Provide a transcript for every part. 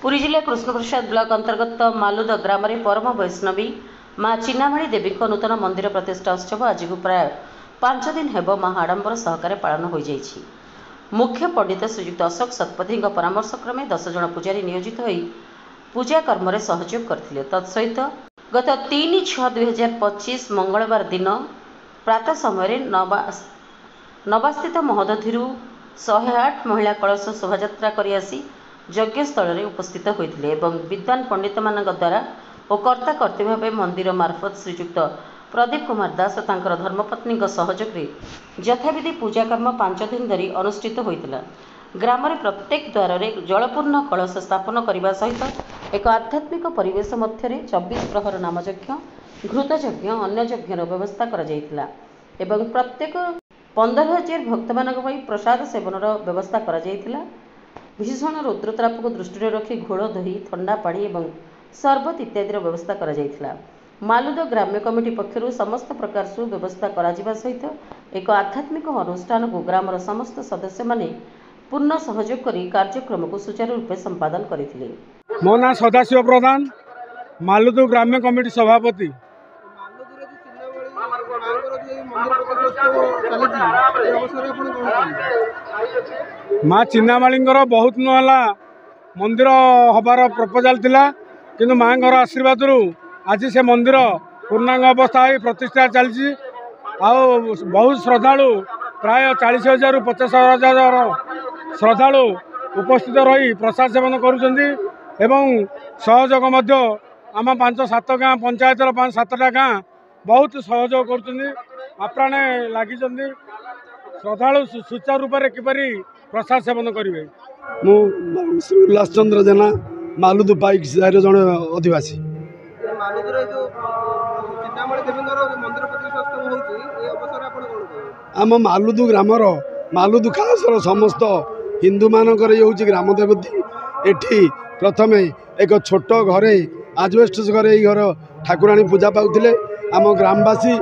पुरी जिला कृष्णप्रसाद ब्लॉक अंतर्गत मालुद ग्राम परम वैष्णवी माँ चिन्नामाळी देवी नूतन मंदिर प्रतिष्ठा उत्सव आज प्राय 5 दिन हेब महाआडंबर सहकारे पालन हो जाइछि। मुख्य पंडित श्रीयुक्त अशोक शतपथी परामर्शक्रमे 10 जन पूजारी नियोजित हो पूजा कर्म में सहयोग करथिले। तत्सहित गत 3/6/2025 मंगलवार दिन प्रातः समय नवास्थित महोदधि 108 महिला कलश शोभायात्रा करी आसी यज्ञ स्थल में उपस्थित होते विद्वान पंडित मान द्वारा और कर्ता कर्ती भाव मंदिर मार्फत श्रीयुक्त प्रदीप कुमार दास और तांकर धर्मपत्नी सहयोग में यथाविधि पूजाकर्म 5 दिन धरी अनुष्ठित होता। ग्राम प्रत्येक द्वार में जलपूर्ण कलश स्थापन करने सहित एक आध्यात्मिक परिवेश मध्य 24 प्रहर नामयज्ञ घृतयज्ञ अन्य यज्ञर व्यवस्था करा एवं प्रत्येक 15,000 भक्त मान प्रसाद सेवन व्यवस्था करा। भीषण रुद्रताप को दृष्टि रखी घोल दही ठंडा पानी और सरबत इत्यादि व्यवस्था करा। मालुद ग्राम्य कमिटी पक्षर समस्त प्रकार सुव्यवस्था करा सहित एक आध्यात्मिक अनुष्ठान को ग्रामर समस्त सदस्य माने पूर्ण सहयोग करी कार्यक्रम को सुचारू रूपे संपादन करथिले। मो ना सदाशिव प्रधान मालुद ग्राम्य कमिटी सभापति। माँ चिन्नामाळी बहुत नुला मंदिर हबार प्रपोजाल थिला किंतु माँ आशीर्वाद आज से मंदिर पूर्णांग अवस्था प्रतिष्ठा चलती। बहुत श्रद्धालु प्राय 40,000 रु 50,000 श्रद्धालु उपस्थित रही प्रसाद सेवन करुँच सहयोग आम 5-7 गाँ पंचायत 5-7टा गाँ बहुत सहयोग करप्राणे लगी श्रद्धालु सुचारू रूप से किपरि प्रसाद सेवन करेंगे। श्री उल्लास चंद्र जेना मालुद पाइक जन अधिवासी। आम मालुद ग्रामर मालुद खासर समस्त हिंदू मानकर ये ग्राम देवती। एठी प्रथमे एक छोट घरे आजबेस्टस घरे घर ठाकुराणी पूजा पाउथिले। आम ग्रामवासी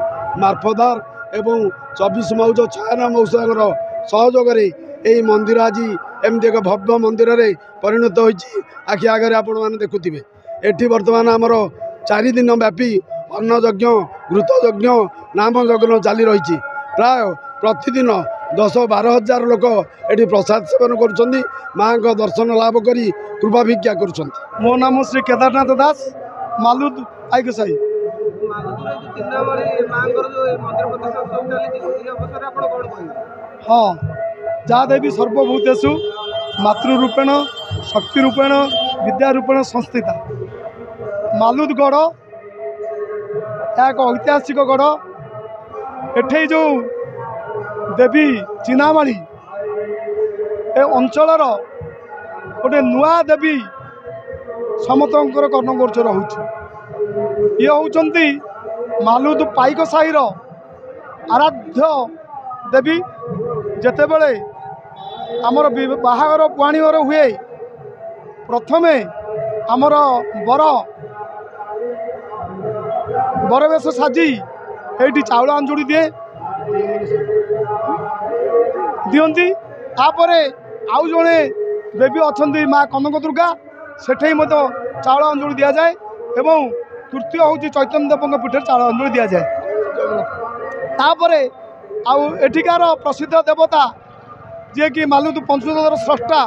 मार्फदार एवं 24 मौज छायाना मौसर सहयोग यही मंदिर आज एमती एक भव्य मंदिर रे परिणत होइछि। आखि आगे आपण मैंने देखुवे एठी वर्तमान आमर 4 दिन व्यापी अन्न यज्ञ घृत यज्ञ नाम यज्ञ चली रही। प्राय प्रतिदिन 10-12 हजार लोक एठी प्रसाद सेवन करुछन्ति माँ का दर्शन लाभ करी कृपा भिक्षा करुछन्ति। मो नाम श्री केदारनाथ दास मालुद आइकसाई। हाँ जहाँ देवी सर्वभूतेषु मातृरूपेण शक्तिरूपेण विद्यारूपेण संस्थिता मालुद गढ़ एक ऐतिहासिक गढ़। एठे जो देवी चिन्नामाळी ए अंचलर गोटे नुआ देवी समतंकर कर्णगोचर होउछि। ये होउचंती मालुद पाइक साहिर आराध्य देवी। जेतेबेले आमर बाहागर पुआणीवर हुए प्रथमे आमर बरवेश साजी ये चाउल अंजुड़ी दियंती। तापरे आउ जड़े देवी अच्छा माँ कनक दुर्गा सेठे मत चाउल अंजुड़ी दि जाए एवं तृतीय हूँ चैतन्य देव पीठ चाउल अंजुड़ी दि जाए। तापरे आउ एठिकार प्रसिद्ध देवता जी कि मालुद पंचदर स्रष्टा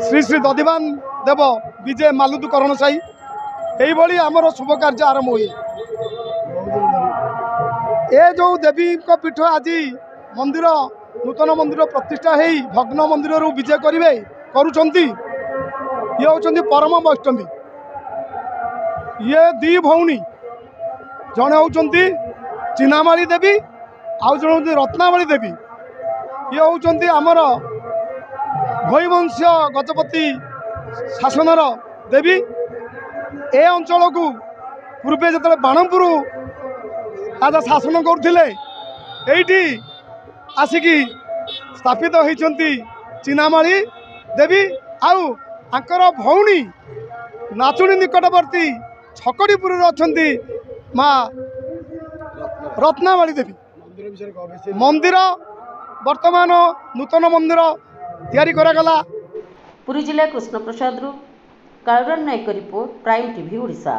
श्री श्री दधिवान देव विजय मालुद करण साई यही आमर शुभ कार्य आरंभ हुए। ए जो देवी पीठ आज मंदिर नूतन मंदिर प्रतिष्ठा हो भग्न मंदिर विजय करेंगे करुँच ये होती परम वैष्णवी। ये दी भौणी जड़े होती चिन्नामाळी देवी आउ जन होती रत्नावली देवी। ये होती आमर भैवंश गजपति शासनर देवी। ए अंचल को पूर्वे जो बाणपुर राजा शासन करते आसिकी स्थापित होती चिन्नामाळी देवी। आउ आंकर भौणी नाचुणी निकटवर्ती छकड़ीपुर अच्छा माँ रत्नावली देवी। मंदिर वर्तमान नूतन मंदिर तैयारी करागला। ପୁରୀ ଜିଲ୍ଲା କୃଷ୍ଣପ୍ରସାଦରୁ Kaluram Nayak report, prime TV Odisha.